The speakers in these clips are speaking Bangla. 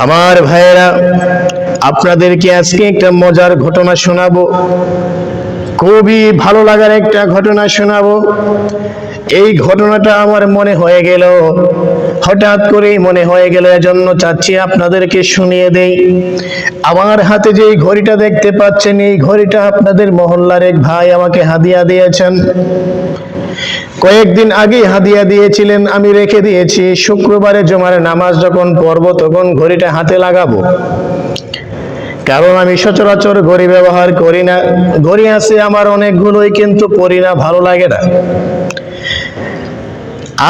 আমার ভাইয়েরা, আপনাদেরকে আজকে একটা মজার ঘটনা শোনাবো। খুবই ভালো লাগার একটা ঘটনা শোনাবো। এই ঘটনাটা আমার মনে হয়ে গেল, হঠাৎ করেই মনে হয়ে গেল, এজন্য চাচ্ছি আপনাদেরকে শুনিয়ে দেই। আমার হাতে যে ঘড়িটা দেখতে পাচ্ছেন, এই ঘড়িটা আপনাদের মহল্লার এক ভাই আমাকে হাদিয়া দিয়েছেন। কয়েকদিন আগে হাদিয়া দিয়েছিলেন, আমি রেখে দিয়েছি। শুক্রবারে জুমার নামাজ যখন পড়ব তখন ঘড়িটা হাতে লাগাবো, কারণ আমি সচরাচর ঘড়ি ব্যবহার করি না। ঘড়ি আছে আমার অনেকগুলোই, কিন্তু পরি না, ভালো লাগে না।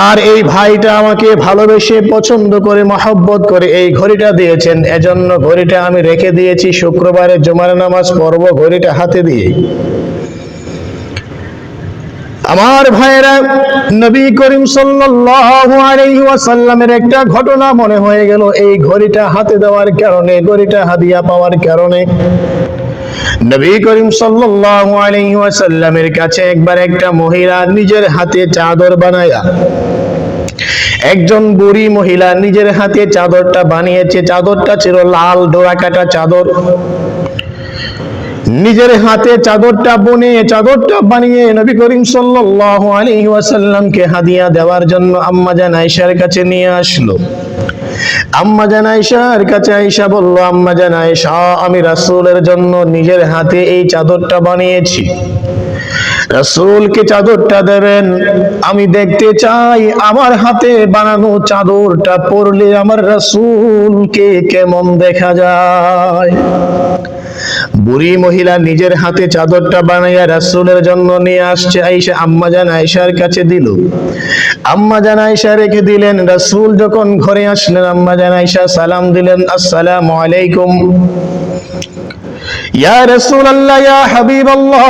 আর এই ভাইটা আমাকে ভালোবেসে পছন্দ করে মহব্বত করে এই ঘড়িটা দিয়েছেন, এজন্য ঘড়িটা আমি রেখে দিয়েছি। শুক্রবারে জুমার নামাজ পড়ব ঘড়িটা হাতে দিয়ে। আমার ভাইরা, নবী করিম সাল্লাল্লাহু আলাইহি ওয়াসাল্লামের একটা ঘটনা মনে হয়ে গেল এই ঘড়িটা হাতে দেওয়ার কারণে, ঘড়িটা হাদিয়া পাওয়ার কারণে। নবী করিম সাল্লাল্লাহু আলাইহি ওয়াসাল্লামের কাছে একবার একটা মহিলা নিজের হাতে চাদর বানায়া, একজন বুড়ি মহিলা নিজের হাতে চাদরটা বানিয়েছে। চাদরটা ছিল লাল ডোরা কাটা চাদর। নিজের হাতে চাদরটা বুনে, চাদরটা বানিয়ে নবী করিম সাল্লাল্লাহু আলাইহি ওয়াসাল্লামকে হাদিয়া দেওয়ার জন্য আম্মা জান আয়েশার কাছে নিয়ে আসলো। আম্মা জান আয়েশার কাছে আয়েশা বলল, আম্মা জান আয়েশা, আমি রাসূলের জন্য নিজের হাতে এই চাদরটা বানিয়েছি, রাসূলকে চাদরটা দেবেন। আমি দেখতে চাই আমার হাতে বানানো চাদরটা পরলে আমার রাসূলকে কেমন দেখা যায়। বুড়ি মহিলা নিজের হাতে চাদরটা বানাইয়া রাসূলের জন্য নিয়ে আসছে। আয়েশা আম্মা জান আয়েশার কাছে দিল। আম্মা জান আয়েশা রেখে দিলেন। রাসূল যখন ঘরে আসলেন, আম্মা জান আয়েশা সালাম দিলেন, আসসালামু আলাইকুম। ইয়া রাসূলুল্লাহ, ইয়া হাবিবাল্লাহ,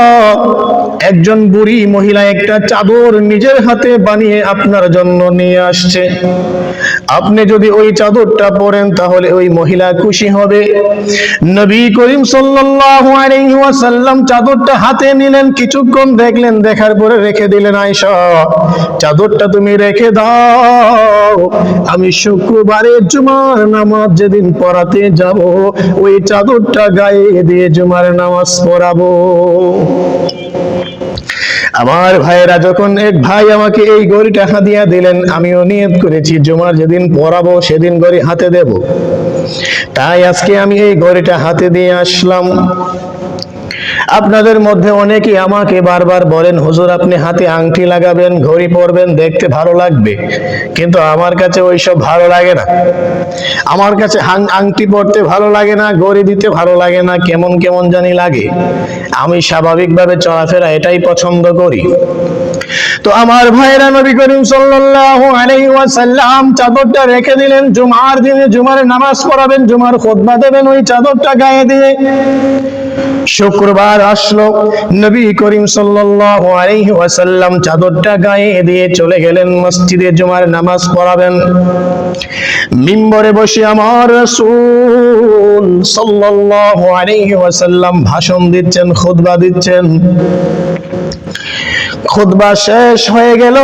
একজন বুড়ি মহিলা একটা চাদর নিজের হাতে বানিয়ে আপনার জন্য নিয়ে আসছে। আপনি যদি ওই চাদরটা পরেন তাহলে ওই মহিলা খুশি হবে। নবী করিম সাল্লাল্লাহু আলাইহি ওয়াসাল্লাম চাদরটা হাতে নিলেন, কিছুক্ষণ দেখলেন, দেখার পরে রেখে দিলেন। আয়েশা, চাদরটা তুমি রেখে দাও, আমি শুক্রবারে জুমার নামাজ যেদিন পড়াতে যাব ওই চাদরটা গায়ে দিয়ে জুমার নামাজ পড়াবো। আমার ভাইয়েরা, যখন এক ভাই আমাকে এই ঘড়িটা হাদিয়া দিলেন, আমিও নিয়ত করেছি জুমার যেদিন পড়াবো সেদিন ঘড়ি হাতে দেব। তাই আজকে আমি এই ঘড়িটা হাতে দিয়ে আসলাম। আপনাদের মধ্যে অনেকেই আমাকে বারবার বলেন, হুজুর আপনি হাতে আংটি লাগাবেন, ঘড়ি পরবেন, দেখতে ভালো লাগবে। কিন্তু আমার কাছে ওইসব ভালো লাগে না। আমার কাছে আংটি পরতে ভালো লাগে না, ঘড়ি দিতে ভালো লাগে না, কেমন কেমন জানি লাগে। আমি স্বাভাবিকভাবে চলাফেরা এটাই পছন্দ করি। তো আমার ভাইরা, নবী করিম সাল্লাল্লাহু আলাইহি ওয়াসাল্লাম চাদরটা রেখে দিলেন। জুমার দিনে জুমার নামাজ পড়াবেন, জুমার খুতবা দেবেন ওই চাদরটা গায়ে দিয়ে। শুক্রবার আসলো, নবী করিম সাল্লাল্লাহু আলাইহি ওয়াসাল্লাম চাদরটা গায়ে দিয়ে চলে গেলেন মসজিদে জুমার নামাজ পড়াবেন। মিম্বরে বসে আমার রাসূল সাল্লাল্লাহু আলাইহি ওয়াসাল্লাম ভাষণ দিচ্ছেন, খুতবা দিচ্ছেন। খুতবা শেষ হয়ে গেল।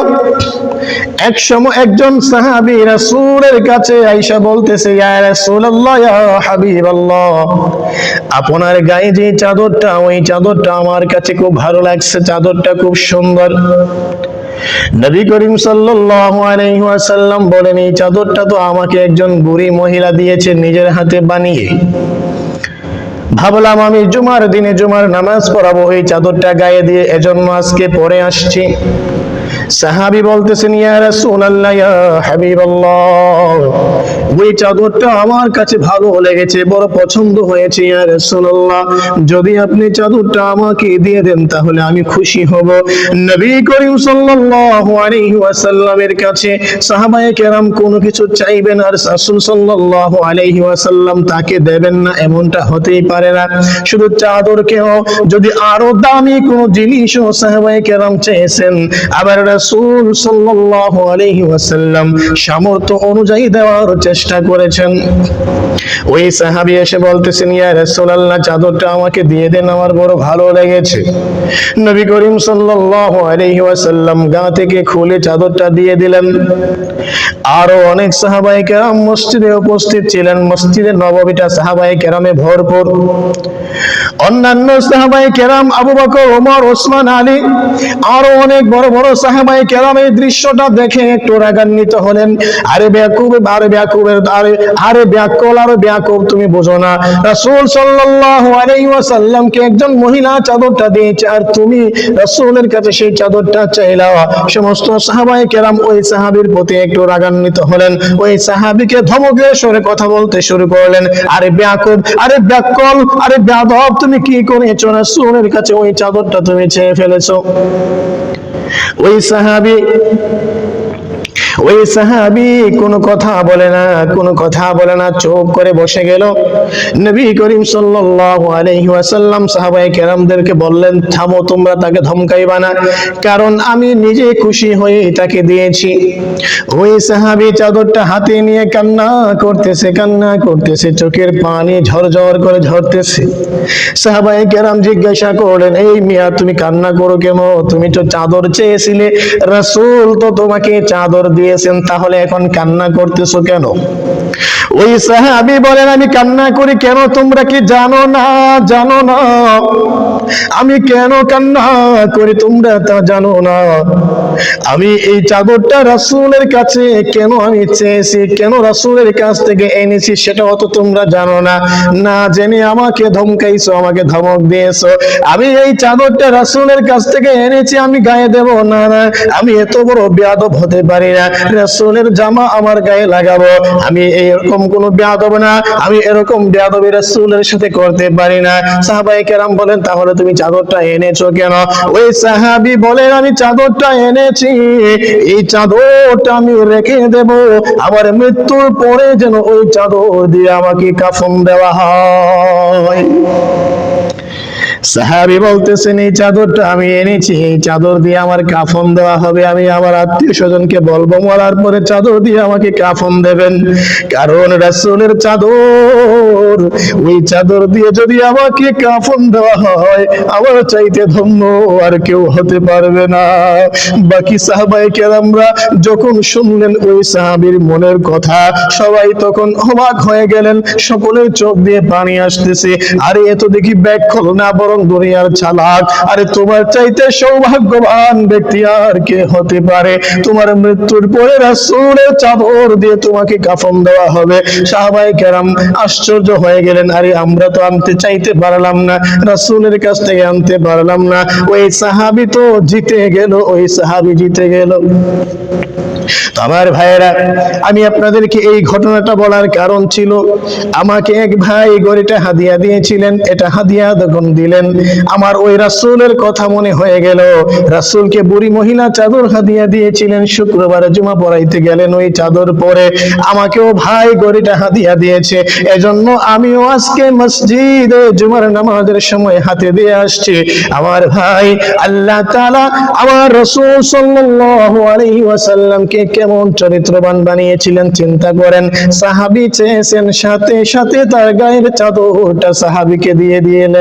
এক সময় একজন সাহাবী রাসূলের কাছে আয়েশা বলতেছে, ইয়া রাসূলুল্লাহ, ইয়া হাবিবাল্লাহ, আপনার গায়ে যে চাদরটা, ওই চাদরটা আমার কাছে খুব ভালো লাগছে, চাদরটা খুব সুন্দর। নবী করিম সাল্লাল্লাহু আলাইহি ওয়াসাল্লাম বলেন, এই চাদরটা তো আমাকে একজন বুড়ি মহিলা দিয়েছে নিজের হাতে বানিয়ে। ভাবলাম আমি জুমার দিনে জুমার নামাজ পড়াবো এই চাদরটা গায়ে দিয়ে, এজন্য আজকে পরে আসছি। সাহাবী বলতেছেন, ইয়া রাসূলুল্লাহ, ইয়া হাবিবাল্লাহ, ওই চাদরটা আমার কাছে ভালো লেগেছে, বড় পছন্দ হয়েছে। ইয়া রাসূলুল্লাহ, যদি আপনি চাদরটা আমাকে দিয়ে দেন তাহলে আমি খুশি হব। নবী করিম সাল্লাল্লাহু আলাইহি ওয়াসাল্লামের কাছে সাহাবায়ে কেরাম কোনো কিছু চাইবেন আর রাসূল সাল্লাল্লাহু আলাইহি ওয়াসাল্লাম তাকে দেবেন না, এমনটা হতেই পারে না। শুধু চাদর কেন, যদি আরো দামি কোনো জিনিসও সাহাবায়ে কেরাম চেয়েছেন, আবার রাসূল সাল্লাল্লাহু আলাইহি ওয়াসাল্লাম সামর্থ্য অনুযায়ী দেওয়ার চেষ্টা করেছেন। ওই সাহাবী এসে বলতেছেন, ইয়া রাসূলুল্লাহ, চাদরটা আমাকে দিয়ে দেন, আমার বড় ভালো লেগেছে। নবী করিম সাল্লাল্লাহু আলাইহি ওয়াসাল্লাম গা থেকে খুলে চাদরটা দিয়ে দিলেন। আরো অনেক সাহাবায়ে কেরাম মসজিদে উপস্থিত ছিলেন। মসজিদে নববীটা সাহাবায়ে কেরামে ভরপুর। অন্যান্য সাহাবায়ে কেরাম আবু বকর, ওমর, ওসমান, আলী, আরো অনেক বড় বড় সাহাবায়ে কেরাম এই দৃশ্যটা দেখে একটু রাগান্বিত হলেন। আরে বেয়াকুব, আরে বেয়াকুবের, আরে ব্যাকল, আরে বেয়াকুব, তুমি বোঝো না রাসূল সাল্লাল্লাহু আলাইহি ওয়াসাল্লামকে একজন মহিলা চাদরটা দিয়েছে, আর তুমি রাসূলের কাছে সেই চাদরটা চাইলা। সমস্ত সাহাবায়ে কেরাম ওই সাহাবীর প্রতি একটু রাগান্বিত হলেন। ওই সাহাবীকে ধমকের স্বরে কথা বলতে শুরু করলেন, আরে বেয়াকুব, আরে ব্যাকল, আরে বেয়াদব, তুমি কি করেছো? রাসূলের কাছে ওই চাদরটা তুমি চেয়ে ফেলেছো। ওই সাহাবী কোনো কথা বলে না, চুপ করে বসে গেল। নবী করিম সাল্লাল্লাহু আলাইহি ওয়াসাল্লাম সাহাবায়ে কেরামদেরকে বললেন, থামো, তোমরা তাকে ধমকাইবা না, কারণ আমি নিজে খুশি হয়ে তাকে দিয়েছি। ওই সাহাবী চাদরটা হাতে নিয়ে কান্না করতেছে, চোখের পানি ঝরঝর করে ঝরতেছে। সাহাবায়ে কেরাম জিজ্ঞাসা করলেন, এই মিয়া, তুমি কান্না করো কেন? তুমি তো চাদর চেয়েছিলে, রাসূল তো তোমাকে চাদর দিয়েছেন, তাহলে এখন কান্না করতেছো কেন? ওই সাহাবী বলেন, আমি কান্না করি কেন তোমরা কি জানো না? আমি কেন কান্না করি তোমরা তা জানো না? আমি এই চাদরটা রাসূলের কাছে কেন আমি চেয়েছি, কেন রাসূলের কাছ থেকে এনেছি, সেটা অত তোমরা জানো না। না জেনে আমাকে ধমকাইছো, আমাকে ধমক দিয়েছো। আমি এই চাদরটা রাসূলের কাছ থেকে এনেছি, আমি গায়ে দেব না, আমি এত বড় বেয়াদব হতে পারি না, রাসূলের জামা আমার গায়ে লাগাবো? আমি এরকম কোন বেয়াদব না, আমি এরকম বেয়াদবি রাসূলের সাথে করতে পারি না। সাহাবায়ে কেরাম বলেন, তাহলে তুমি চাদরটা এনেছো কেন? ওই সাহাবী বলেন, আমি চাদরটা এনেছি, এই চাদরটা আমি রেখে দেব, আমার মৃত্যুর পরে যেন ওই চাদর দিয়ে আমাকে কাফন দেওয়া হয়। সাহাবী বলতেছেন, এই চাদরটা আমি এনেছি, এই চাদর দিয়ে আমার কাফন দেওয়া হবে, আমি আমার আত্মীয় স্বজনকে বলবো মরার পরে চাদর দিয়ে আমাকে কাফন দেবেন, কারণ রাসূলের চাদর, ওই চাদর দিয়ে যদি আমাকে কাফন দেওয়া হয়, আমার চাইতে ধন্য আর কেউ হতে পারবে না। বাকি সাহাবায়ে কেরামরা যখন শুনলেন ওই সাহাবীর মনের কথা, সবাই তখন অবাক হয়ে গেলেন, সকলের চোখ দিয়ে পানি আসতেছে। আরে এত দেখি ব্যাকল না, বরং দুনিয়ার চালাক। আরে তোমার চাইতে সৌভাগ্যবান ব্যক্তি আর কে হতে পারে? তোমার মৃত্যুর পরে রাসূলের চাদর দিয়ে তোমাকে কাফন দেওয়া হবে। সাহাবায়ে কেরাম আশ্চর্য হয়ে গেলেন, আরে আমরা তো আনতে চাইতে পারলাম না, রাসূলের কাছ থেকে আনতে পারলাম না, ওই সাহাবী তো জিতে গেল, ওই সাহাবী জিতে গেল। আমার ভাইয়েরা, আমি আপনাদেরকে এই ঘটনাটা বলার কারণ ছিল, আমাকে এক ভাই গড়িটা হাদিয়া দিয়েছিলেন, এটা হাদিয়া যখন দিলেন, আমার ওই রাসূলের কথা মনে হয়ে গেল। রাসূলকে বুড়ি মহিলা চাদর হাদিয়া দিয়েছিলেন, শুক্রবারে জুমা পড়াইতে গেলেন, ওই চাদর পরে আমাকেও ভাই গড়িটা হাদিয়া দিয়েছে। এজন্য আমিও আজকে মসজিদে জুমার নামাজের সময় হাতে দিয়ে আসছি। আমার ভাই, আল্লাহ তাআলা আমার রাসূল সাল্লাল্লাহু আলাইহি ওয়াসাল্লামকে কেমন চরিত্রবান বানিয়েছিলেন চিন্তা করেন। সাহাবী চেয়েছেন, সাথে সাথে তার গায়ের চাদরটা সাহাবীকে দিয়ে দিলেন।